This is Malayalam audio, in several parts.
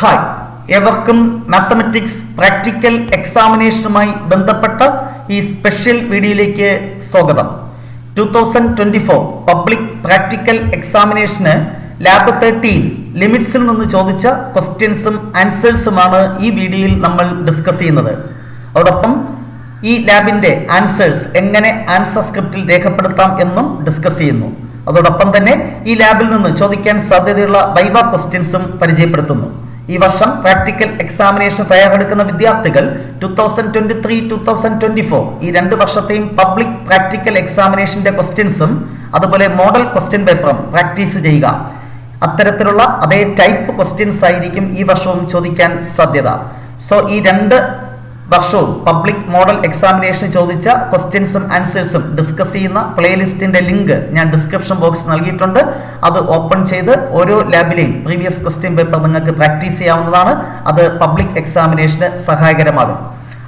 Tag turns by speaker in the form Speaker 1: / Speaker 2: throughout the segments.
Speaker 1: ഹായ്, ഏവർക്കും മാത്തമാറ്റിക്സ് പ്രാക്ടിക്കൽ എക്സാമിനേഷനുമായി ബന്ധപ്പെട്ട ഈ സ്പെഷ്യൽ വീഡിയോയിലേക്ക് സ്വാഗതം. 2024 പബ്ലിക് പ്രാക്ടിക്കൽ എക്സാമിനേഷന് ലാബ് 13 ലിമിറ്റ്സിൽ നിന്ന് ചോദിച്ച ക്വസ്റ്റ്യൻസും ആൻസേഴ്സുമാണ് ഈ വീഡിയോയിൽ നമ്മൾ ഡിസ്കസ് ചെയ്യുന്നത്. അതോടൊപ്പം ഈ ലാബിന്റെ ആൻസേഴ്സ് എങ്ങനെ ആൻസർ സ്ക്രിപ്റ്റിൽ രേഖപ്പെടുത്താം എന്നും ഡിസ്കസ് ചെയ്യുന്നു. അതോടൊപ്പം തന്നെ ഈ ലാബിൽ നിന്ന് ചോദിക്കാൻ സാധ്യതയുള്ള വൈവ ക്വസ്റ്റ്യൻസും പരിചയപ്പെടുത്തുന്നു. ഈ വർഷം പ്രാക്ടിക്കൽ എക്സാമിനേഷൻ തയ്യാറെടുക്കുന്ന വിദ്യാർത്ഥികൾ 2023-2024 ഈ 2 വർഷത്തെയും പബ്ലിക് പ്രാക്ടിക്കൽ എക്സാമിനേഷന്റെ ക്വസ്റ്റ്യൻസും അതുപോലെ മോഡൽ ക്വസ്റ്റ്യൻ പേപ്പറും പ്രാക്ടീസ് ചെയ്യുക. അത്തരത്തിലുള്ള അതേ ടൈപ്പ് ക്വസ്റ്റ്യൻസ് ആയിരിക്കും ഈ വർഷവും ചോദിക്കാൻ സാധ്യത. സോ ഈ 2 വർഷവും പബ്ലിക് മോഡൽ എക്സാമിനേഷൻ ചോദിച്ച ക്വസ്റ്റ്യൻസും ആൻസേഴ്സും ഡിസ്കസ് ചെയ്യുന്ന പ്ലേലിസ്റ്റിന്റെ ലിങ്ക് ഞാൻ ഡിസ്ക്രിപ്ഷൻ ബോക്സ് നൽകിയിട്ടുണ്ട്. അത് ഓപ്പൺ ചെയ്ത് ഓരോ ലാബിലെയും പ്രീവിയസ് ക്വസ്റ്റ്യൻ പേപ്പർ നിങ്ങൾക്ക് പ്രാക്ടീസ് ചെയ്യാവുന്നതാണ്. അത് പബ്ലിക് എക്സാമിനേഷന് സഹായകരമാകും.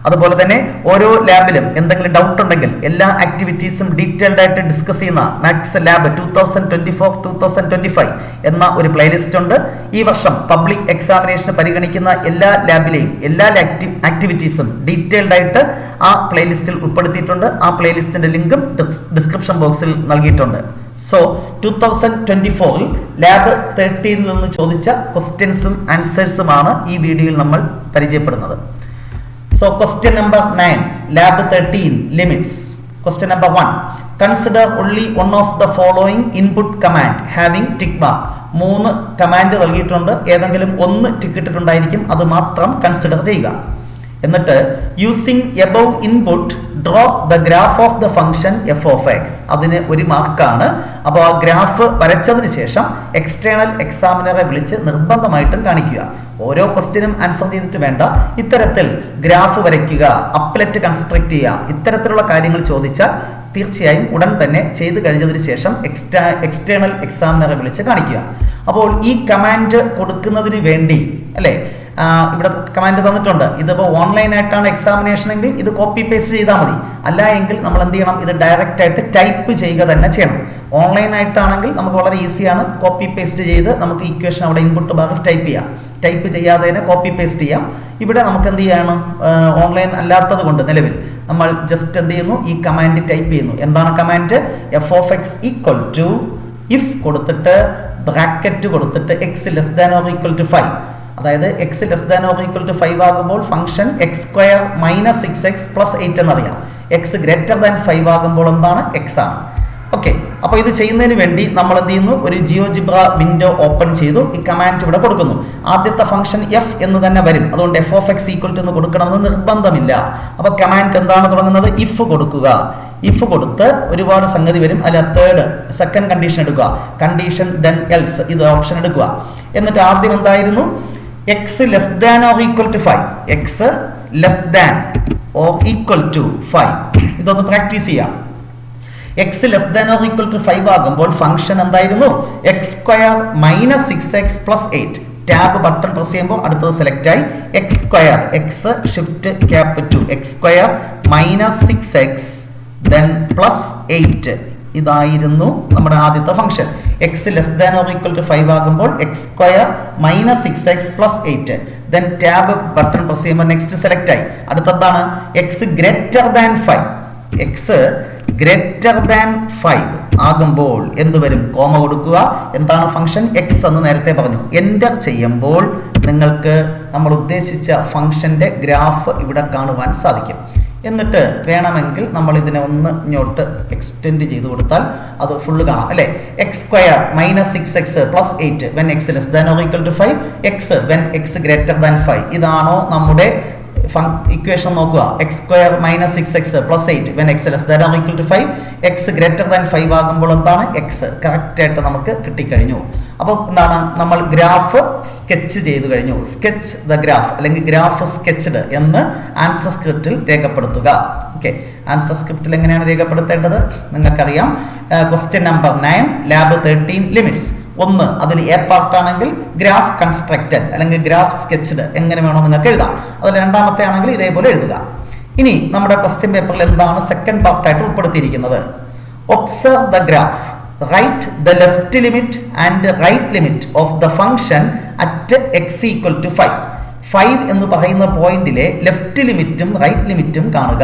Speaker 1: അതുപോലെ തന്നെ ഓരോ ലാബിലും എന്തെങ്കിലും ഡൗട്ട് ഉണ്ടെങ്കിൽ എല്ലാ ആക്ടിവിറ്റീസും ഡീറ്റെയിൽഡ് ആയിട്ട് ഡിസ്കസ് ചെയ്യുന്ന മാത്സ് ലാബ് 2024-2025 എന്ന ഒരു പ്ലേലിസ്റ്റ് ഉണ്ട്. ഈ വർഷം പബ്ലിക് എക്സാമിനേഷന് പരിഗണിക്കുന്ന എല്ലാ ലാബിലെയും എല്ലാ ആക്ടിവിറ്റീസും ഡീറ്റെയിൽഡ് ആയിട്ട് ആ പ്ലേലിസ്റ്റിൽ ഉൾപ്പെടുത്തിയിട്ടുണ്ട്. ആ പ്ലേലിസ്റ്റിന്റെ ലിങ്കും ഡിസ്ക്രിപ്ഷൻ ബോക്സിൽ നൽകിയിട്ടുണ്ട്. സോ 2024 ലാബ് 13 നിന്ന് ചോദിച്ച ക്വസ്റ്റ്യൻസും ആൻസേഴ്സുമാണ് ഈ വീഡിയോയിൽ നമ്മൾ പരിചയപ്പെടുന്നത്. So question number 9, lab 13, limits. Question number 1, consider only one of the following input command having tick mark. 3 command നൽകിയിട്ടുണ്ട്. ഏതെങ്കിലും ഒന്ന് ടിക്ക് ഇട്ടിട്ടുണ്ടായിരിക്കും, അത് മാത്രം കൺസിഡർ ചെയ്യുക. എന്നിട്ട് using above input draw the graph of the function F of X. അതിന് ഒരു മാർക്കാണ്. അപ്പോൾ ആ ഗ്രാഫ് വരച്ചതിന് ശേഷം എക്സ്റ്റേണൽ എക്സാമിനറെ വിളിച്ച് നിർബന്ധമായിട്ടും കാണിക്കുക. ഓരോ ക്വസ്റ്റ്യനും ആൻസർ ചെയ്തിട്ട് വേണ്ട, ഇത്തരത്തിൽ ഗ്രാഫ് വരയ്ക്കുക, അപ്ലെറ്റ് കൺസ്ട്രക്ട് ചെയ്യുക, ഇത്തരത്തിലുള്ള കാര്യങ്ങൾ ചോദിച്ചാൽ തീർച്ചയായും ഉടൻ തന്നെ ചെയ്തു കഴിഞ്ഞതിന് ശേഷം എക്സ്റ്റേണൽ എക്സാമിനറെ വിളിച്ച് കാണിക്കുക. അപ്പോൾ ഈ കമാൻഡ് കൊടുക്കുന്നതിന് വേണ്ടി അല്ലേ, ഇവിടെ കമാൻഡ് തന്നിട്ടുണ്ട്. ഇതിപ്പോൾ ഓൺലൈൻ ആയിട്ടാണ് എക്സാമിനേഷൻ എങ്കിൽ ഇത് കോപ്പി പേസ്റ്റ് ചെയ്താൽ മതി. അല്ല എങ്കിൽ നമ്മൾ എന്ത് ചെയ്യണം, ഇത് ഡയറക്റ്റ് ആയിട്ട് ടൈപ്പ് ചെയ്യുക തന്നെ ചെയ്യണം. ഓൺലൈൻ ആയിട്ടാണെങ്കിൽ നമുക്ക് വളരെ ഈസിയാണ്, കോപ്പി പേസ്റ്റ് ചെയ്ത് നമുക്ക് ഇക്വേഷൻ അവിടെ ഇൻപുട്ട് ബാറിൽ ടൈപ്പ് ചെയ്യാം. ടൈപ്പ് ചെയ്യാതെ തന്നെ കോപ്പി പേസ്റ്റ് ചെയ്യാം. ഇവിടെ നമുക്ക് എന്ത് ചെയ്യണം, ഓൺലൈൻ അല്ലാത്തത് കൊണ്ട് നിലവിൽ നമ്മൾ ജസ്റ്റ് എന്ത് ചെയ്യുന്നു, ഈ കമാൻഡ് ടൈപ്പ് ചെയ്യുന്നു. എന്താണ് command? F of X equal to if കൊടുത്തിട്ട് ബ്രാക്കറ്റ് കൊടുത്തിട്ട് X less than or equal to 5. അതായത് X less than or equal to 5 ആകുമ്പോൾ function X square minus 6x plus 8 എന്നറിയാം. എക്സ് ഗ്രേറ്റർ ദാൻ 5 ആകുമ്പോൾ എന്താണ്, എക്സ് ആണ്. ഓക്കെ, അപ്പോൾ ഇത് ചെയ്യുന്നതിന് വേണ്ടി നമ്മൾ എന്ത് ചെയ്യുന്നു, ഒരു ജിയോജിബ്ര വിൻഡോ ഓപ്പൺ ചെയ്തു. ഈ കമാൻഡ് ഇവിടെ കൊടുക്കുന്നു. ആദ്യത്തെ ഫംഗ്ഷൻ എഫ് എന്ന് തന്നെ വരും. അതുകൊണ്ട് F of X equal to എന്ന് കൊടുക്കണമെന്ന് നിർബന്ധമില്ല. അപ്പോൾ കമാൻഡ് എന്താണ് തുടങ്ങുന്നത്, ഇഫ് കൊടുക്കുക. ഇഫ് കൊടുത്ത് ഒരുപാട് സംഗതി വരും. അല്ല, സെക്കൻഡ് കണ്ടീഷൻ എടുക്കുക. കണ്ടീഷൻ ദെൻ എൽസ്, ഇത് ഓപ്ഷൻ എടുക്കുക. എന്നിട്ട് ആദ്യം എന്തായിരുന്നു, X less than or equal to 5. X less than or equal to 5. ഇതൊന്ന് പ്രാക്ടീസ് ചെയ്യാം. X less than or equal to 5 ആകുമ്പോൾ ഫംഗ്ഷൻ എന്തായിരുന്നു, X square minus 6x plus 8. Tab button press ചെയ്യുമ്പോൾ അടുത്തത് സെലക്ട് ആയി. X square, X shift cap 2, X square minus 6x then plus 8. ഇതായിരുന്നു നമ്മുടെ ആദ്യത്തെ function. X less than or equal to 5 ആകുമ്പോൾ x square minus 6x plus 8. Then tab button press ചെയ്യുമ്പോൾ നെക്സ്റ്റ് സെലക്ട് ആയി. അടുത്തെന്താണ്, x greater than 5. X greater than 5 ആകുമ്പോൾ എന്ത് വരും, കോമ കൊടുക്കുക. എന്താണ് ഫംഗ്ഷൻ, എക്സ് എന്ന് നേരത്തെ പറഞ്ഞു. എൻ്റർ ചെയ്യുമ്പോൾ നിങ്ങൾക്ക് നമ്മൾ ഉദ്ദേശിച്ച ഫംഗ്ഷന്റെ ഗ്രാഫ് ഇവിടെ കാണുവാൻ സാധിക്കും. എന്നിട്ട് വേണമെങ്കിൽ നമ്മൾ ഇതിനെ ഒന്ന് ഇങ്ങോട്ട് എക്സ്റ്റെൻഡ് ചെയ്ത് കൊടുത്താൽ അത് ഫുള്ള് കാണാം അല്ലെ. X square minus 6x plus 8 when X less than or equal to 5, X when X greater than 5. ഇതാണോ നമ്മുടെ ഇക്വേഷൻ? നോക്കുക. X square minus 6x plus 8 when X less than or equal to 5, X greater than 5 ആകുമ്പോൾ എന്താണ്, എക്സ്. കറക്റ്റ് ആയിട്ട് നമുക്ക് കിട്ടിക്കഴിഞ്ഞു. അപ്പോൾ എന്താണ്, നമ്മൾ ഗ്രാഫ് സ്കെച്ച് ചെയ്തു കഴിഞ്ഞു. സ്കെച്ച് ദ ഗ്രാഫ് അല്ലെങ്കിൽ ഗ്രാഫ് സ്കെച്ച്ഡ് എന്ന് ആൻസർ സ്ക്രിപ്റ്റിൽ രേഖപ്പെടുത്തുക. ഓക്കെ, ആൻസർ സ്ക്രിപ്റ്റിൽ എങ്ങനെയാണ് രേഖപ്പെടുത്തേണ്ടത് നിങ്ങൾക്കറിയാം. Question number 9 lab 13 limits. 1 അതിൽ എ പാർട്ട് ആണെങ്കിൽ ഗ്രാഫ് കൺസ്ട്രക്റ്റഡ് അല്ലെങ്കിൽ ഗ്രാഫ് സ്കെച്ച്ഡ് എങ്ങനെ വേണോ നിങ്ങൾക്ക് എഴുതാം. അതിൽ രണ്ടാമത്തെ ആണെങ്കിൽ ഇതേപോലെ എഴുതുക. ഇനി നമ്മുടെ ക്വസ്റ്റ്യൻ പേപ്പറിൽ എന്താണ് സെക്കൻഡ് പാർട്ടായിട്ട് ഉൾപ്പെടുത്തിയിരിക്കുന്നത്, observe the graph, write the left limit and right limit of the function at X equal to 5. 5 എന്ന് പറയുന്ന പോയിന്റിലെ ലെഫ്റ്റ് ലിമിറ്റും റൈറ്റ് ലിമിറ്റും കാണുക.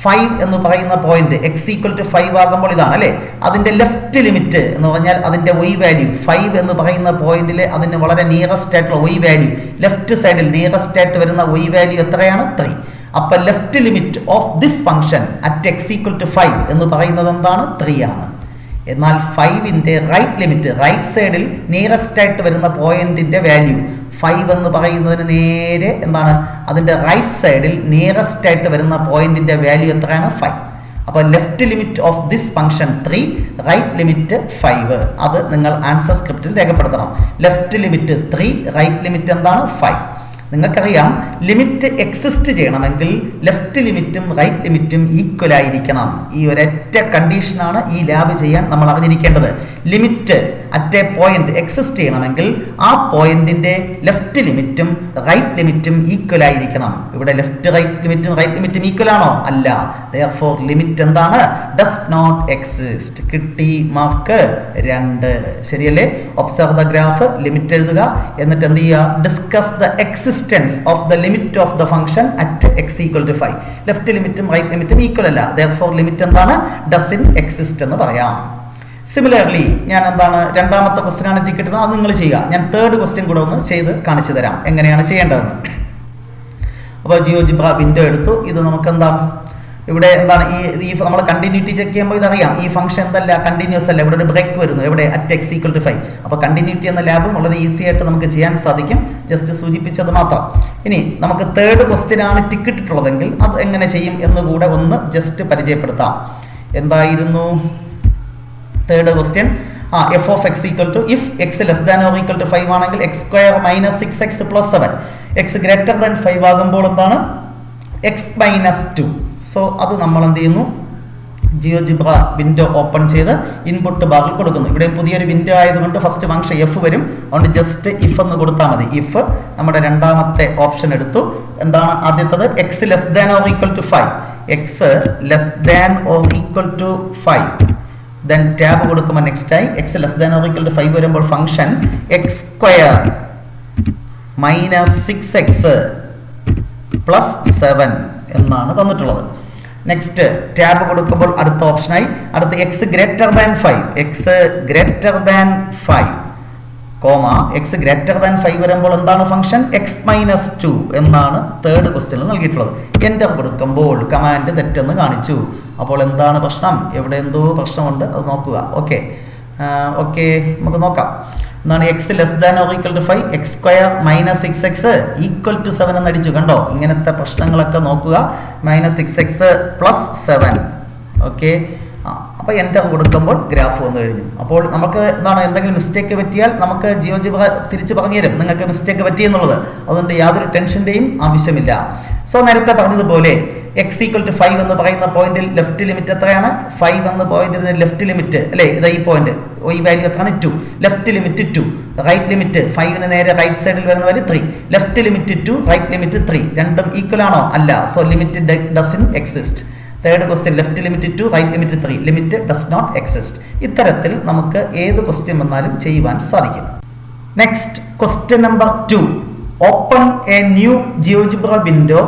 Speaker 1: 5 എന്ന് പറയുന്ന പോയിന്റ് എക്സ് ഈക്വൽ ടു 5 ആകുമ്പോൾ ഇതാണ് അല്ലെ, അതിന്റെ ലെഫ്റ്റ് ലിമിറ്റ് എന്ന് പറഞ്ഞാൽ അതിന്റെ y വാല്യൂ 5 എന്ന് പറയുന്ന പോയിന്റിലെ അതിന് വളരെ നിയറസ്റ്റ് ആയിട്ടുള്ള y വാല്യൂ, ലെഫ്റ്റ് സൈഡിൽ നിയറസ്റ്റ് ആയിട്ട് വരുന്ന y വാല്യൂ എത്രയാണ്? 3. അപ്പൊ left limit of this function at X equal to 5 എന്ന് പറയുന്നത് എന്താണ്? 3 ആണ്. എന്നാൽ 5ന്റെ റൈറ്റ് ലിമിറ്റ്, റൈറ്റ് സൈഡിൽ നിയറസ്റ്റ് ആയിട്ട് വരുന്ന പോയിന്റിന്റെ വാല്യൂ 5 എന്ന് പറയുന്നതിന് നേരെ എന്താണ്, അതിന്റെ റൈറ്റ് സൈഡിൽ നിയറസ്റ്റ് ആയിട്ട് വരുന്ന പോയിന്റിന്റെ വാല്യൂ എത്രയാണ്? 5. അപ്പോൾ left limit of this function 3, right limit 5. അത് നിങ്ങൾ ആൻസർ സ്ക്രിപ്റ്റിൽ രേഖപ്പെടുത്തണം. ലെഫ്റ്റ് ലിമിറ്റ് 3, റൈറ്റ് ലിമിറ്റ് എന്താണ്? 5. നിങ്ങൾക്കറിയാം, ലിമിറ്റ് എക്സിസ്റ്റ് ചെയ്യണമെങ്കിൽ ലെഫ്റ്റ് ലിമിറ്റും റൈറ്റ് ലിമിറ്റും ഈക്വൽ ആയിരിക്കണം. ഈ ഒരൊറ്റ കണ്ടീഷനാണ് ഈ ലാബ് ചെയ്യാൻ നമ്മൾ അറിഞ്ഞിരിക്കേണ്ടത്. Limit at A point exist ചെയ്യണമെങ്കിൽ ആ പോയിന്റിന്റെ ലെഫ്റ്റ് ലിമിറ്റും റൈറ്റ് ലിമിറ്റും ഈക്വൽ ആയിരിക്കണം. ഇവിടെ ലെഫ്റ്റ് റൈറ്റ് ലിമിറ്റും ഈക്വൽ ആണോ? അല്ല. therefore ലിമിറ്റ് എന്താണ്? Does not exist. കിട്ടി മാർക്ക് 2. ശരിയല്ലേ? ഒബ്സർവ് ദ ഗ്രാഫ്, ലിമിറ്റ് എഴുതുക, എന്നിട്ട് എന്ത് ചെയ്യുക? Discuss the existence of the limit of the function at X equal to 5. Left ലിമിറ്റും റൈറ്റ് ലിമിറ്റും ഈക്വൽ അല്ല. therefore ലിമിറ്റ് എന്താണ്? ഡസൻ എക്സിസ്റ്റ് എന്ന് പറയാം. സിമിലർലി ഞാൻ എന്താണ്, രണ്ടാമത്തെ ക്വസ്റ്റ്യൻ ആണ് ടിക്കറ്റ്, അത് നിങ്ങൾ ചെയ്യുക. ഞാൻ തേർഡ് ക്വസ്റ്റ്യൻ കൂടെ ഒന്ന് ചെയ്ത് കാണിച്ചു തരാം എങ്ങനെയാണ് ചെയ്യേണ്ടതെന്ന്. അപ്പോൾ ജിയോജിബ്ര വിൻഡോ എടുത്തു. ഇത് നമുക്ക് എന്താ, ഇവിടെ എന്താണ്, ഈ നമ്മൾ കണ്ടിന്യൂറ്റി ചെക്ക് ചെയ്യുമ്പോൾ ഇതറിയാം, ഈ ഫംഗ്ഷൻ എന്തല്ല, കണ്ടിന്യൂസ് അല്ല. ഇവിടെ ഒരു ബ്രേക്ക് വരുന്നു. എവിടെ? At X equal to 5. അപ്പോൾ കണ്ടിന്യൂറ്റി എന്ന ലാബ് വളരെ ഈസി ആയിട്ട് നമുക്ക് ചെയ്യാൻ സാധിക്കും. ജസ്റ്റ് സൂചിപ്പിച്ചത് മാത്രം. ഇനി നമുക്ക് തേർഡ് ക്വസ്റ്റ്യൻ ആണ് ടിക്കറ്റ് ഇട്ടുള്ളതെങ്കിൽ അത് എങ്ങനെ ചെയ്യും എന്നുകൂടെ ഒന്ന് ജസ്റ്റ് പരിചയപ്പെടുത്താം. എന്തായിരുന്നു third question? F of X equal to, if X less than or equal to 5 ആണെങ്കിൽ X square minus 6x plus 7. X greater than 5 ആകുമ്പോൾ എന്താണ്? X minus 2. സോ അത് നമ്മൾ എന്ത് ചെയ്യുന്നു? ജിയോജിബ്ര വിൻഡോ ഓപ്പൺ ചെയ്ത് ഇൻപുട്ട് ബാറിൽ കൊടുക്കുന്നു. ഇവിടെയും പുതിയൊരു വിൻഡോ ആയതുകൊണ്ട് ഫസ്റ്റ് ഫംഗ്ഷൻ എഫ് വരും. അതുകൊണ്ട് ജസ്റ്റ് ഇഫ് എന്ന് കൊടുത്താൽ മതി. ഇഫ് നമ്മുടെ രണ്ടാമത്തെ ഓപ്ഷൻ എടുത്തു. എന്താണ് ആദ്യത്തത്? X less than or equal to 5. X less than or equal to 5. then tab കൊടുക്കുമ്പോൾ നെക്സ്റ്റ് ആയി x less than or equal to 5 വരുമ്പോൾ function X square minus 6x plus 7 എന്നാണ് തന്നിട്ടുള്ളത്. നെക്സ്റ്റ് ടാബ് കൊടുക്കുമ്പോൾ അടുത്ത ഓപ്ഷനായി അടുത്ത x greater than 5. X greater than 5 comma x greater than 5 വരുമ്പോൾ എന്താണ് ഫംഗ്ഷൻ? എക്സ് മൈനസ് 2 എന്നാണ് തേർഡ് ക്വസ്റ്റ്യനിൽ നൽകിയിട്ടുള്ളത്. എൻ്റർ കൊടുക്കുമ്പോൾ കമാൻഡ് തെറ്റെന്ന് കാണിച്ചു. അപ്പോൾ എന്താണ് പ്രശ്നം? എവിടെ എന്തോ പ്രശ്നമുണ്ട്, അത് നോക്കുക. ഓക്കെ, നമുക്ക് നോക്കാം. എന്താണ് X less than or equal to 5, X square minus 6x equal to 7 എന്ന് അടിച്ചു. കണ്ടോ? ഇങ്ങനത്തെ പ്രശ്നങ്ങളൊക്കെ നോക്കുക. Minus 6x plus 7. ഓക്കെ, അപ്പോൾ എൻ്റർ കൊടുക്കുമ്പോൾ ഗ്രാഫ് വന്നു കഴിഞ്ഞു. അപ്പോൾ നമുക്ക് എന്താണ്, എന്തെങ്കിലും മിസ്റ്റേക്ക് പറ്റിയാൽ നമുക്ക് ജിയോജിബ്ര തിരിച്ചു പറഞ്ഞു തരും നിങ്ങൾക്ക് മിസ്റ്റേക്ക് പറ്റിയെന്നുള്ളത്. അതുകൊണ്ട് യാതൊരു ടെൻഷൻ്റെയും ആവശ്യമില്ല. സോ നേരത്തെ പറഞ്ഞതുപോലെ എക്സ് ഈക്വൽ ടു 5 എന്ന് പറയുന്ന പോയിന്റിൽ ലെഫ്റ്റ് ലിമിറ്റ് എത്രയാണ്? 5 എന്ന പോയിന്റിന് ലെഫ്റ്റ് ലിമിറ്റ് അല്ലേ, ഇതാ ഈ പോയിന്റ്, ഈ വാല്യൂ എത്രയാണ്? 2. ലെഫ്റ്റ് ലിമിറ്റ് 2, റൈറ്റ് ലിമിറ്റ് 5ന് നേരെ റൈറ്റ് സൈഡിൽ വരുന്ന value 3. Left limit 2, right limit 3. രണ്ടും ഈക്വൽ ആണോ? അല്ല. So limit doesn't exist. Third question left limit 2, right limit 3. Limit does not exist. ഇത്തരത്തിൽ നമുക്ക് ഏത് ക്വസ്റ്റ്യൻ വന്നാലും ചെയ്യുവാൻ സാധിക്കും. Next question number 2. Open a new GeoGebra window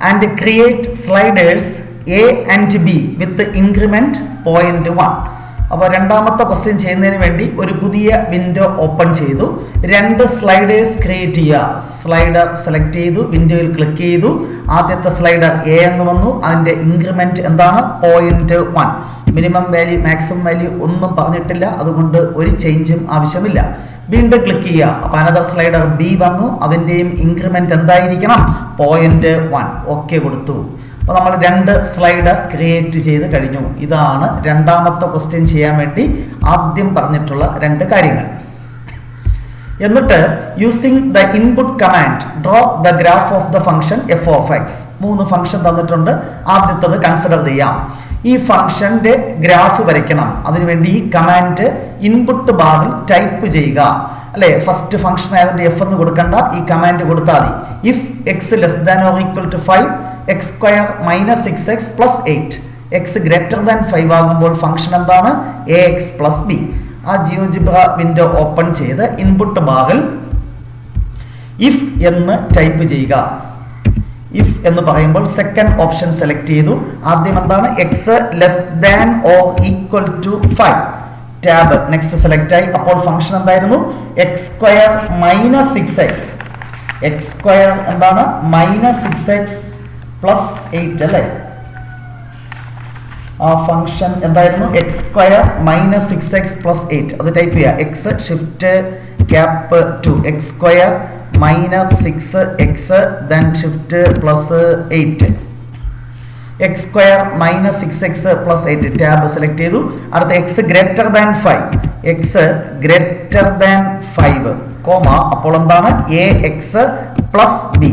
Speaker 1: and create sliders A and B with increment 0.1. അപ്പോൾ രണ്ടാമത്തെ ക്വസ്റ്റ്യൻ ചെയ്യുന്നതിന് വേണ്ടി ഒരു പുതിയ വിൻഡോ ഓപ്പൺ ചെയ്തു. 2 സ്ലൈഡേഴ്സ് ക്രിയേറ്റ് ചെയ്യുക. സ്ലൈഡർ സെലക്ട് ചെയ്തു, വിൻഡോയിൽ ക്ലിക്ക് ചെയ്തു. ആദ്യത്തെ സ്ലൈഡർ എ എന്ന് വന്നു. അതിന്റെ ഇൻക്രിമെന്റ് എന്താണ്? 0.1. മിനിമം വാല്യൂ മാക്സിമം വാല്യൂ ഒന്നും പറഞ്ഞിട്ടില്ല, അതുകൊണ്ട് ഒരു ചേഞ്ചും ആവശ്യമില്ല. വീണ്ടും ക്ലിക്ക് ചെയ്യുക. അപ്പോൾ അനദർ സ്ലൈഡർ ബി വന്നു. അതിൻ്റെയും ഇൻക്രിമെന്റ് എന്തായിരിക്കണം? 0.1. ഓക്കെ കൊടുത്തു. അപ്പോൾ നമ്മൾ 2 സ്ലൈഡർ ക്രിയേറ്റ് ചെയ്ത് കഴിഞ്ഞു. ഇതാണ് രണ്ടാമത്തെ ക്വസ്റ്റ്യൻ ചെയ്യാൻ വേണ്ടി ആദ്യം പറഞ്ഞിട്ടുള്ള 2 കാര്യങ്ങൾ. എന്നിട്ട് using the input command draw the graph of the function F of X. 3 function തന്നിട്ടുണ്ട്. ആദ്യത്തത് കൺസിഡർ ചെയ്യാം. ഈ ഫംഗ്ഷന്റെ ഗ്രാഫ് വരയ്ക്കണം. അതിനുവേണ്ടി ഈ കമാൻഡ് ഇൻപുട്ട് ബാറിൽ ടൈപ്പ് ചെയ്യുക അല്ലെ. ഫസ്റ്റ് ഫംഗ്ഷൻ ആയതുകൊണ്ട് എഫ് എന്ന് കൊടുക്കണ്ട, ഈ കമാൻഡ് കൊടുത്താൽ മതി. If X less than or equal to 5, X square minus 6x plus 8. X greater than 5 ആകുമ്പോൾ ഫംഗ്ഷൻ എന്താണ്? ax plus b. ആ ജിയോജിബ്ര വിൻഡോ ഓപ്പൺ ചെയ്ത് ഇൻപുട്ട് ബാറിൽ ഇഫ് എന്ന് ടൈപ്പ് ചെയ്യുക. ഇഫ് എന്ന് പറയുമ്പോൾ സെക്കൻഡ് ഓപ്ഷൻ സെലക്ട് ചെയ്തു. ആദ്യം എന്താണ്? X less than or equal to 5. Tab next select ആയി. അപ്പോൾ ഫംഗ്ഷൻ എന്തായിരുന്നു? X square minus 6x. X square എന്താണ്? മൈനസ് 6x പ്ലസ് 8 അല്ലേ? ആ ഫംഗ്ഷൻ എന്തായിരുന്നു? X square minus 6x plus 8. അത് ടൈപ്പ് ചെയ്യുക. X shift cap 2 X square minus 6x then shift plus 8. X square minus 6x plus 8 tab select ചെയ്തു. അടുത്ത x greater than 5. X greater than 5 comma അപ്പോൾ എന്താണ്? ax plus B.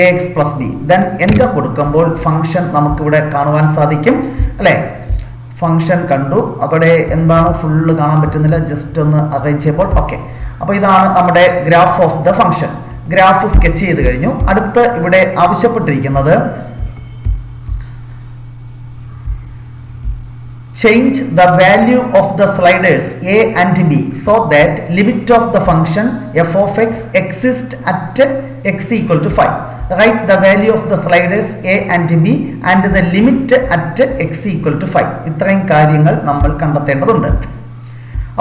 Speaker 1: ax plus b then enter കൊടുക്കുമ്പോൾ ഫംഗ്ഷൻ നമുക്കിവിടെ കാണുവാൻ സാധിക്കും അല്ലേ? ഫംഗ്ഷൻ കണ്ടു. അവിടെ എന്താണ് ഫുള്ള് കാണാൻ പറ്റുന്നില്ല, ജസ്റ്റ് ഒന്ന് അറേഞ്ച് ചെയ്യുമ്പോൾ ഓക്കെ. അപ്പോൾ ഇതാണ് നമ്മുടെ graph of the function. Graph sketch ചെയ്ത് കഴിഞ്ഞു. അടുത്ത് ഇവിടെ ആവശ്യപ്പെട്ടിരിക്കുന്നത് change the value of the sliders a and b so that limit of the function f of x exists at x equal to 5. Write the value of the sliders a and b and the limit at x equal to 5. ഇത്രയും കാര്യങ്ങൾ നമ്മൾ കണ്ടെത്തേണ്ടതുണ്ട്.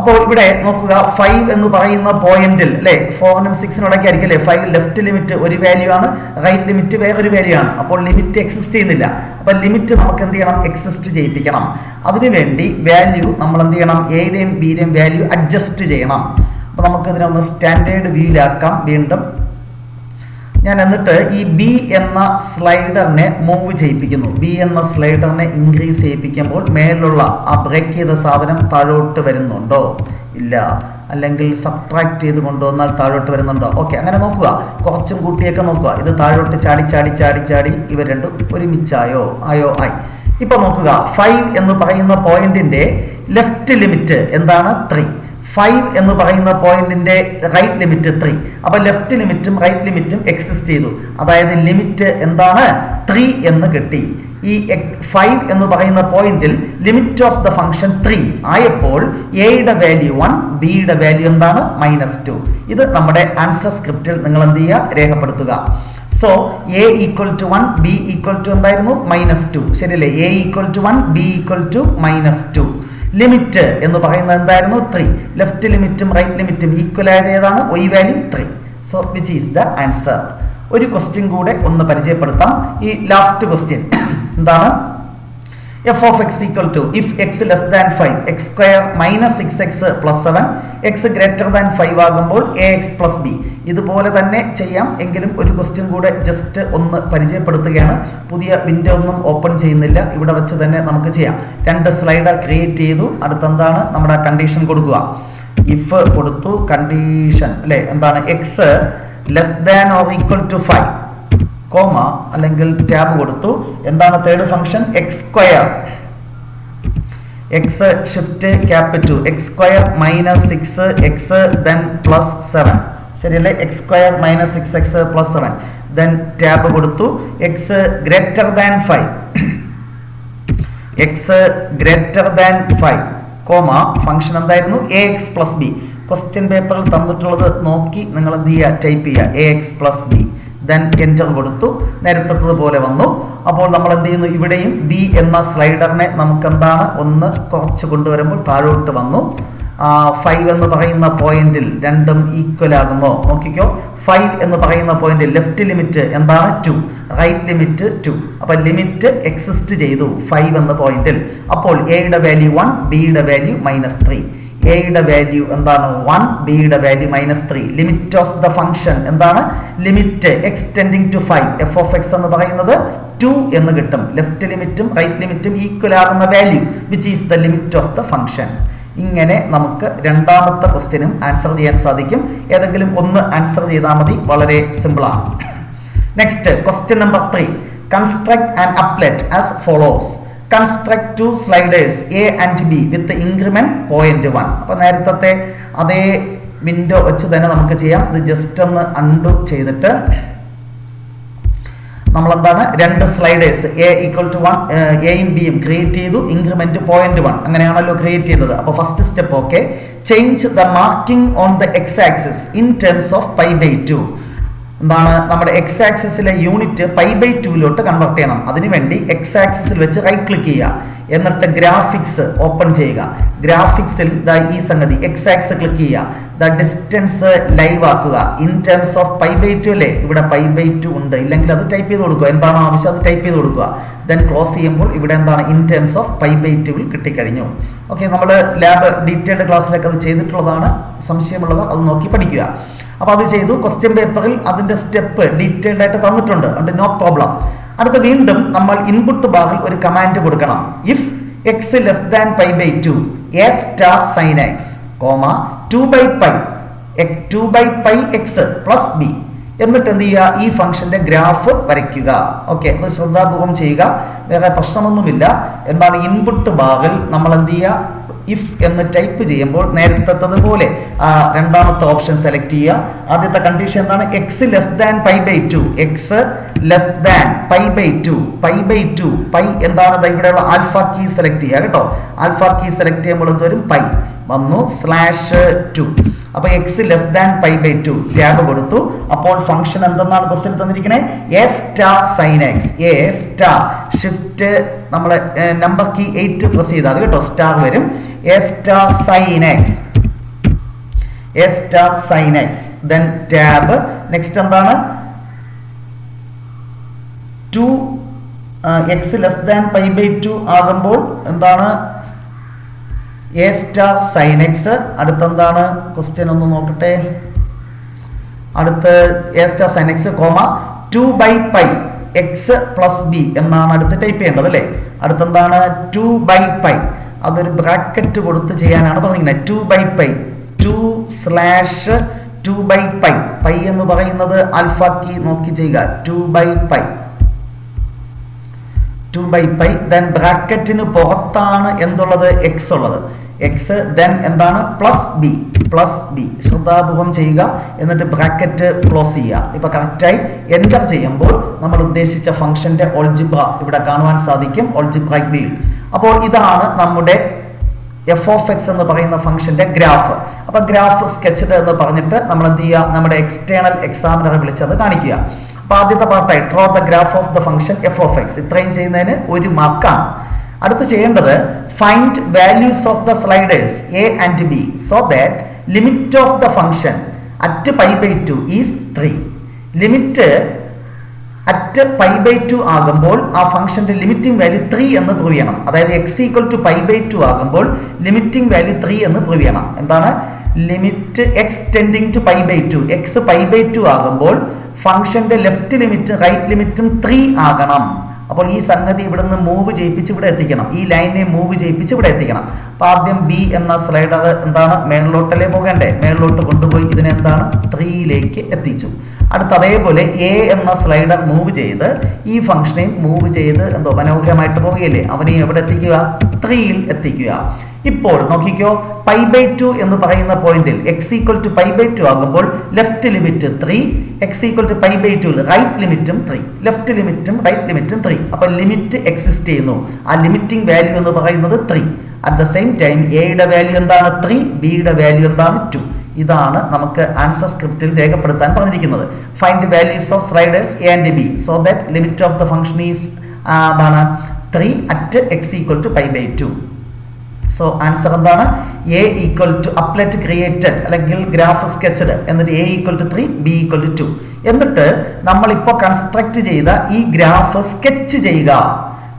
Speaker 1: അപ്പോൾ ഇവിടെ നോക്കുക, 5 എന്ന് പറയുന്ന പോയിന്റിൽ അല്ലെ 4നും 6നും ഇടയ്ക്കായിരിക്കും അല്ലെ 5 ലെഫ്റ്റ് ലിമിറ്റ് ഒരു വാല്യൂ ആണ്, റൈറ്റ് ലിമിറ്റ് വേറൊരു വാല്യൂ ആണ്. അപ്പോൾ ലിമിറ്റ് എക്സിസ്റ്റ് ചെയ്യുന്നില്ല. അപ്പോൾ ലിമിറ്റ് നമുക്ക് എന്ത് ചെയ്യണം? എക്സിസ്റ്റ് ചെയ്യിപ്പിക്കണം. അതിനുവേണ്ടി വാല്യൂ നമ്മൾ എന്ത് ചെയ്യണം? എയുടെയും ബിയുടെയും വാല്യൂ അഡ്ജസ്റ്റ് ചെയ്യണം. അപ്പോൾ നമുക്ക് ഇതിനൊന്ന് സ്റ്റാൻഡേർഡ് വ്യൂയിലാക്കാം. വീണ്ടും ഞാൻ എന്നിട്ട് ഈ ബി എന്ന സ്ലൈഡറിനെ മൂവ് ചെയ്യിപ്പിക്കുന്നു. ബി എന്ന സ്ലൈഡറിനെ ഇൻക്രീസ് ചെയ്യിപ്പിക്കുമ്പോൾ മേലുള്ള ആ ബ്രേക്ക് ചെയ്ത സാധനം താഴോട്ട് വരുന്നുണ്ടോ? ഇല്ല. അല്ലെങ്കിൽ സബ്ട്രാക്ട് ചെയ്ത് കൊണ്ടുവന്നാൽ താഴോട്ട് വരുന്നുണ്ടോ? ഓക്കെ, അങ്ങനെ നോക്കുക. കുറച്ചും കൂട്ടിയൊക്കെ നോക്കുക. ഇത് താഴോട്ട് ചാടി ചാടി ചാടി ചാടി ഇവ രണ്ടും ഒരുമിച്ചായോ? ആയി. ഇപ്പൊ നോക്കുക, 5 എന്ന് പറയുന്ന പോയിന്റിന്റെ ലെഫ്റ്റ് ലിമിറ്റ് എന്താണ്? 3. 5 എന്ന് പറയുന്ന പോയിന്റിന്റെ റൈറ്റ് ലിമിറ്റ് 3. അപ്പൊ ലെഫ്റ്റ് ലിമിറ്റും റൈറ്റ് ലിമിറ്റും എക്സിസ്റ്റ് ചെയ്തു. അതായത് ലിമിറ്റ് എന്താണ്? 3 എന്ന് കിട്ടി. ഈ 5 എന്ന് പറയുന്ന പോയിന്റിൽ ലിമിറ്റ് ഓഫ് ദ ഫംഗ്ഷൻ 3 ആയപ്പോൾ എയുടെ വാല്യൂ 1, ബിയുടെ വാല്യൂ എന്താണ്? -2. ഇത് നമ്മുടെ ആൻസർ സ്ക്രിപ്റ്റിൽ നിങ്ങൾ എന്ത് ചെയ്യുക? രേഖപ്പെടുത്തുക. So A equal to 1, B equal to എന്തായിരുന്നു? -2. ശരിയല്ലേ? A equal to 1, B equal to -2. Limit എന്ന് പറയുന്നത് എന്തായിരുന്നു? 3. ലെഫ്റ്റ് ലിമിറ്റും റൈറ്റ് ലിമിറ്റും ഈക്വൽ ആയത് ഏതാണ്? y value 3. So which is the answer. ഒരു ക്വസ്റ്റ്യൻ കൂടെ ഒന്ന് പരിചയപ്പെടുത്താം. ഈ ലാസ്റ്റ് ക്വസ്റ്റ്യൻ എന്താണ്? f of x equal to if x less than 5 x square minus 6x plus 7 x greater than 5 ആകുമ്പോൾ ax plus b. ഇതുപോലെ തന്നെ ചെയ്യാം. എങ്കിലും ഒരു ക്വസ്റ്റ്യൻ കൂടെ ജസ്റ്റ് ഒന്ന് പരിചയപ്പെടുത്തുകയാണ്. പുതിയ വിൻഡോ ഒന്നും ഓപ്പൺ ചെയ്യുന്നില്ല. ഇവിടെ വെച്ച് തന്നെ നമുക്ക് ചെയ്യാം. 2 സ്ലൈഡർ ക്രിയേറ്റ് ചെയ്തു. അടുത്തെന്താണ്? നമ്മുടെ കണ്ടീഷൻ കൊടുക്കുക. ഇഫ് കൊടുത്തു, കണ്ടീഷൻ അല്ലെ എന്താണ്? x less than or equal to 5 comma അല്ലെങ്കിൽ ടാബ് കൊടുത്തു. എന്താണ് third function? X square X shift cap 2 X square minus 6x then plus 7. ശരിയല്ലേ? X square minus 6x plus 7 then tab കൊടുത്തു. X greater than 5 X greater than 5 comma function എന്തായിരുന്നു? ax plus b. ക്വസ്റ്റ്യൻ പേപ്പറിൽ തന്നിട്ടുള്ളത് നോക്കി നിങ്ങൾ എന്ത് ചെയ്യുക? ടൈപ്പ് ചെയ്യുക ax plus b. Then enter കൊടുത്തു. നേരത്തതുപോലെ വന്നു. അപ്പോൾ നമ്മൾ എന്ത് ചെയ്യുന്നു? ഇവിടെയും ബി എന്ന സ്ലൈഡറിനെ നമുക്ക് എന്താണ് ഒന്ന് കുറച്ച് കൊണ്ടുവരുമ്പോൾ താഴോട്ട് വന്നു. 5 എന്ന് പറയുന്ന പോയിന്റിൽ രണ്ടും ഈക്വൽ ആകുമോ? നോക്കിക്കോ. 5 എന്ന് പറയുന്ന പോയിന്റിൽ ലെഫ്റ്റ് ലിമിറ്റ് എന്താണ്? 2, റൈറ്റ് ലിമിറ്റ് 2. അപ്പൊ ലിമിറ്റ് എക്സിസ്റ്റ് ചെയ്തു 5 എന്ന പോയിന്റിൽ. അപ്പോൾ എയുടെ വാല്യൂ 1, ബിയുടെ വാല്യൂ -3. എയുടെ വാല്യൂ എന്താണ്? 1, ബിയുടെ value -3. Limit of the function എന്താണ്? Limit extending to 5 f of x എന്ന് പറയുന്നത് 2 എന്ന് കിട്ടും. ലെഫ്റ്റ് ലിമിറ്റും റൈറ്റ് ലിമിറ്റും ഈക്വൽ ആകുന്ന value which is the limit of the function. ഇങ്ങനെ നമുക്ക് രണ്ടാമത്തെ ക്വസ്റ്റ്യനും ആൻസർ ചെയ്യാൻ സാധിക്കും. ഏതെങ്കിലും ഒന്ന് ആൻസർ ചെയ്താൽ മതി. വളരെ സിമ്പിൾ ആണ്. Next question number 3. Construct and applet as follows. Construct 2 sliders a and b with the increment 0.1. അപ്പോൾ നേരത്തെ അതേ വിൻഡോ വെച്ച് തന്നെ നമുക്ക് ചെയ്യാം. ഇത് ജസ്റ്റ് ഒന്ന് അൺഡു ചെയ്തിട്ട് നമ്മൾ എന്താണ് രണ്ട് സ്ലൈഡേഴ്സ് എ ഈക്വൽ ടു 1 എയും ബിയും ക്രിയേറ്റ് ചെയ്തു, ഇൻക്രിമെന്റ് 0.1 അങ്ങനെയാണല്ലോ ക്രിയേറ്റ് ചെയ്തത്. അപ്പോൾ first step okay, change the marking on the x axis in terms of π/2. എന്താണ് നമ്മുടെ എക്സ് ആക്സിസിലെ യൂണിറ്റ് π/2 കൺവേർട്ട് ചെയ്യണം. അതിനുവേണ്ടി എക്സ് ആക്സിസിൽ വെച്ച് റൈറ്റ് ക്ലിക്ക് ചെയ്യുക, എന്നിട്ട് ഗ്രാഫിക്സ് ഓപ്പൺ ചെയ്യുക. ഗ്രാഫിക്സിൽ ഈ സംഗതി എക്സ് ആക്സിസ് ക്ലിക്ക് ചെയ്യുക, ദ ഡിസ്റ്റൻസ് ലൈവ് ആക്കുക ഇൻ ടേംസ് ഓഫ് π/2 അല്ലേ, ഇവിടെ π/2 ഉണ്ട്, ഇല്ലെങ്കിൽ അത് ടൈപ്പ് ചെയ്ത് കൊടുക്കുക, എന്താണ് ആവശ്യം അത് ടൈപ്പ് ചെയ്ത് കൊടുക്കുക. ദെൻ ക്ലോസ് ചെയ്യുമ്പോൾ ഇവിടെ എന്താണ് ഇൻ ടേംസ് ഓഫ് π/2 കിട്ടിക്കഴിഞ്ഞു. ഓക്കെ, നമ്മൾ ലാബ് ഡീറ്റെയിൽഡ് ക്ലാസ്സിലൊക്കെ അത് ചെയ്തിട്ടുള്ളതാണ്, സംശയമുള്ളത് അത് നോക്കി പഠിക്കുക. അപ്പോൾ അത് ചെയ്തു. ക്വസ്റ്റ്യൻ പേപ്പറിൽ അതിന്റെ സ്റ്റെപ്പ് ഡീറ്റെയിൽഡ് ആയിട്ട് തന്നിട്ടുണ്ട്, അതുകൊണ്ട് നോ പ്രോബ്ലം. അടുത്ത വീണ്ടും നമ്മൾ ഇൻപുട്ട് ബാറിൽ ഒരു കമാൻഡ് കൊടുക്കണം. If X less than π/2 a star sine x, 2/π x plus b, എന്നിട്ട് എന്ത് ചെയ്യുക, ഈ ഫംഗ്ഷന്റെ ഗ്രാഫ് വരയ്ക്കുക. ഓക്കെ, അത് ശ്രദ്ധാപൂർവം ചെയ്യുക, വേറെ പ്രശ്നമൊന്നുമില്ല. എന്താണ് ഇൻപുട്ട് ബാറിൽ നമ്മൾ എന്ത് ചെയ്യുക, ഇഫ് എന്ന് ടൈപ്പ് ചെയ്യുമ്പോൾ നേരത്തെ രണ്ടാമത്തെ ഓപ്ഷൻ സെലക്ട് ചെയ്യുക. ആദ്യത്തെ കണ്ടീഷൻ എന്താണ്, X less than π/2, x less than π/2 pi എന്താണ്, ഇവിടെയുള്ള ആൽഫ കീ സെലക്ട് ചെയ്യുക കേട്ടോ. ആൽഫ കീ സെലക്ട് ചെയ്യുമ്പോൾ എന്ത് വരും, പൈ വന്നു /2. അപ്പൊ എക്സ് ലെസ് ദാൻ π/2 ടാബ് കൊടുത്തു. അപ്പോൾ ഫംഗ്ഷൻ എന്തെന്നാണ് ക്വസ്റ്റ്യൻ തന്നിരിക്കുന്നത്, a star sine x, a star shift നമ്മളെ നമ്പർ കീ 8 പ്രസ് ചെയ്താൽ കേട്ടോ സ്റ്റാർ വരും, a star sine x, a star sine x. Then tab next എന്താണ്, 2 എക്സ് ലെസ് ദാൻ π/2 ആകുമ്പോൾ എന്താണ്, എ സ്റ്റാർ സൈൻ എക്സ്. അടുത്തെന്താണ് ക്വസ്റ്റ്യൻ ഒന്ന് നോക്കട്ടെ, അടുത്ത് a star sine x 2/π x plus b എന്നാണ് അടുത്ത് ടൈപ്പ് ചെയ്യേണ്ടത് അല്ലേ. അടുത്തെന്താണ് 2/π, അതൊരു ബ്രാക്കറ്റ് കൊടുത്ത് ചെയ്യാനാണ് പറഞ്ഞിരിക്കുന്നത്. 2/π 2/2/π, പൈ എന്ന് പറയുന്നത് ആൽഫ കീ നോക്കി ചെയ്യുക, 2/π. ദെൻ ബ്രാക്കറ്റിന് പുറത്താണ് എന്തുള്ളത്, എക്സ് ഉള്ളത്, എക്സ്. ദെൻ എന്താണ് പ്ലസ് ബി, ശ്രദ്ധാപൂർവം ചെയ്യുക, എന്നിട്ട് ബ്രാക്കറ്റ് ക്ലോസ് ചെയ്യുക. ഇപ്പൊ കറക്റ്റായി എൻ്റർ ചെയ്യുമ്പോൾ നമ്മൾ ഉദ്ദേശിച്ച ഫംഗ്ഷന്റെ ഓൾജിബ്ര ഇവിടെ കാണുവാൻ സാധിക്കും, ഓൾജിബ്രൈക് വ്യൂ. അപ്പോൾ ഇതാണ് നമ്മുടെ f(x) എന്ന് പറയുന്ന ഫംഗ്ഷന്റെ ഗ്രാഫ്. അപ്പൊ ഗ്രാഫ് സ്കെച്ച്ഡ് എന്ന് പറഞ്ഞിട്ട് നമ്മൾ എന്ത് ചെയ്യുക, നമ്മുടെ എക്സ്റ്റേണൽ എക്സാമിനറെ വിളിച്ചത് കാണിക്കുക. അപ്പൊ ആദ്യത്തെ പാർട്ടായി draw the graph of the function f(x), ഇത്രയും ചെയ്യുന്നതിന് 1 മാർക്കാണ്. അടുത്ത് ചെയ്യേണ്ടത് find values of the sliders a and b so that limit of the function at π/2 is 3. Limit at π/2 ആകുമ്പോൾ ആ ഫംഗ്ഷന്റെ ലിമിറ്റിംഗ് വാല്യൂ 3 എന്ന് പ്രൂവ് ചെയ്യണം. അതായത് x ഈക്വൽ ടു π/2 ആകുമ്പോൾ ലിമിറ്റിംഗ് വാല്യൂ 3 എന്ന് പ്രൂവ് ചെയ്യണം. എന്താണ് limit x tending to π/2, x π/2 ആകുമ്പോൾ ഫംഗ്ഷന്റെ ലെഫ്റ്റ് ലിമിറ്റും റൈറ്റ് ലിമിറ്റും 3 ആകണം. അപ്പോൾ ഈ സംഗതി ഇവിടെ നിന്ന് മൂവ് ചെയ്യിപ്പിച്ച് ഇവിടെ എത്തിക്കണം, ഈ ലൈനെ മൂവ് ചെയ്യിപ്പിച്ച് ഇവിടെ എത്തിക്കണം. അപ്പൊ ആദ്യം ബി എന്ന സ്ലൈഡർ എന്താണ് മേളിലോട്ടല്ലേ പോകണ്ടേ, മേളിലോട്ട് കൊണ്ടുപോയി ഇതിനെ എന്താണ് 3ലേക്ക് എത്തിച്ചു. അടുത്ത അതേപോലെ എ എന്ന സ്ലൈഡർ മൂവ് ചെയ്ത് ഈ ഫംഗ്ഷനെയും മൂവ് ചെയ്ത് എന്തോ മനോഹരമായിട്ട് പോവുകയല്ലേ, അവനെയും എവിടെ എത്തിക്കുക, 3ൽ എത്തിക്കുക. ഇപ്പോൾ നോക്കിക്കോ, π/2 എന്ന് പറയുന്ന പോയിന്റിൽ x ഈക്വൽ ടു π/2 ആകുമ്പോൾ left limit 3, x equal to π/2 right ലിമിറ്റും 3, ലെഫ്റ്റ് ലിമിറ്റും റൈറ്റ് ലിമിറ്റും 3. അപ്പൊ ലിമിറ്റ് എക്സിസ്റ്റ് ചെയ്യുന്നു, ആ ലിമിറ്റിംഗ് വാല്യൂ എന്ന് പറയുന്നത് 3. അറ്റ് ദ സെയിം ടൈം എയുടെ വാല്യൂ എന്താണ് 3, ബിയുടെ വാല്യൂ എന്താണ് 2. ഇതാണ് നമുക്ക് ആൻസർ സ്ക്രിപ്റ്റിൽ രേഖപ്പെടുത്താൻ പറഞ്ഞിരിക്കുന്നത്. Find values of sliders a and b so that limit of the function is 3 at x equal to π/2. So answer എന്താണ്, a equal to applet created അല്ലെങ്കിൽ ഗ്രാഫ് സ്കെച്ച്ഡ്, എന്നിട്ട് a equal to 3, b equal to 2. എന്നിട്ട് നമ്മളിപ്പോൾ കൺസ്ട്രക്ട് ചെയ്ത ഈ ഗ്രാഫ് സ്കെച്ച് ചെയ്യുക.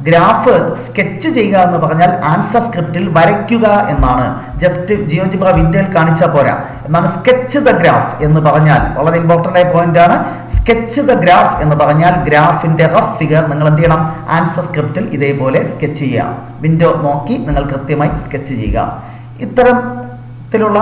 Speaker 1: ഗ്രാഫ് സ്കെച്ച് ചെയ്യുക എന്ന് പറഞ്ഞാൽ ആൻസർ സ്ക്രിപ്റ്റിൽ വരയ്ക്കുക എന്നാണ്. ജസ്റ്റ് ജിയോജിബ്ര വിൻഡോയിൽ കാണിച്ചാൽ പോരാ, എന്നാണ് സ്കെച്ച് ദ ഗ്രാഫ് എന്ന് പറഞ്ഞാൽ വളരെ ഇമ്പോർട്ടൻ്റ് ആയ പോയിന്റ് ആണ്. സ്കെച്ച് ദ ഗ്രാഫ് എന്ന് പറഞ്ഞാൽ ഗ്രാഫിന്റെ റഫ് ഫിഗർ നിങ്ങൾ എന്ത് ചെയ്യണം, ആൻസർ സ്ക്രിപ്റ്റിൽ ഇതേപോലെ സ്കെച്ച് ചെയ്യുക. വിൻഡോ നോക്കി നിങ്ങൾ കൃത്യമായി സ്കെച്ച് ചെയ്യുക. ഇത്തരത്തിലുള്ള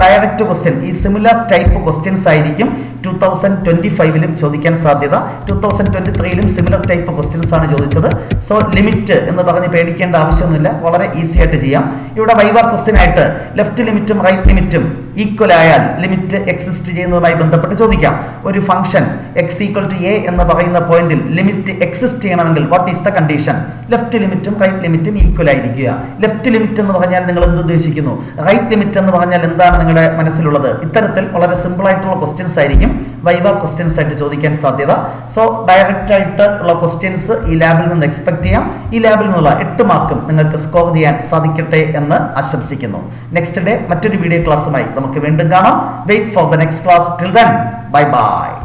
Speaker 1: ഡയറക്റ്റ് ക്വസ്റ്റ്യൻ, ഈ സിമിലർ ടൈപ്പ് ക്വസ്റ്റ്യൻസ് ആയിരിക്കും 2025 ചോദിക്കാൻ സാധ്യത. 2023 സിമിലർ ടൈപ്പ് ക്വസ്റ്റ്യൻസ് ആണ് ചോദിച്ചത്. സോ ലിമിറ്റ് എന്ന് പറഞ്ഞ് പേടിക്കേണ്ട ആവശ്യമൊന്നുമില്ല, വളരെ ഈസി ആയിട്ട് ചെയ്യാം. ഇവിടെ വൈവ ക്വസ്റ്റ്യൻ ആയിട്ട് ലെഫ്റ്റ് ലിമിറ്റും റൈറ്റ് ലിമിറ്റും ഈക്വൽ ആയാൽ ലിമിറ്റ് എക്സിസ്റ്റ് ചെയ്യുന്നതുമായി ബന്ധപ്പെട്ട് ചോദിക്കാം. ഒരു function x equal to a എന്ന് പറയുന്ന പോയിന്റിൽ ലിമിറ്റ് എക്സിസ്റ്റ് ചെയ്യണമെങ്കിൽ what is the condition? Left ലിമിറ്റും റൈറ്റ് ലിമിറ്റും ഈക്വൽ ആയിരിക്കുക. ലെഫ്റ്റ് ലിമിറ്റ് എന്ന് പറഞ്ഞാൽ നിങ്ങൾ എന്ത് ഉദ്ദേശിക്കുന്നു? റൈറ്റ് ലിമിറ്റ് എന്ന് പറഞ്ഞാൽ എന്താണ് നിങ്ങളുടെ മനസ്സിലുള്ളത്? ഇത്തരത്തിൽ വളരെ സിമ്പിൾ ആയിട്ടുള്ള ക്വസ്റ്റ്യൻസ് ആയിരിക്കും വൈവ ക്വസ്റ്റ്യൻസ് ആയിട്ട് ചോദിക്കാൻ സാധ്യത. സോ ഡയറക്റ്റ് ആയിട്ട് ഉള്ള ക്വസ്റ്റ്യൻസ് ഈ ലാബിൽ നിന്ന് എക്സ്പെക്ട് ചെയ്യാം. ഈ ലാബിൽ നിന്നുള്ള 8 മാർക്കും നിങ്ങൾക്ക് സ്കോർ ചെയ്യാൻ സാധിക്കട്ടെ എന്ന് ആശംസിക്കുന്നു. നെക്സ്റ്റ് ഡേ മറ്റൊരു വീഡിയോ ക്ലാസ്സുമായി നമുക്ക് വീണ്ടും കാണാം. Wait for the next class. Till then bye by.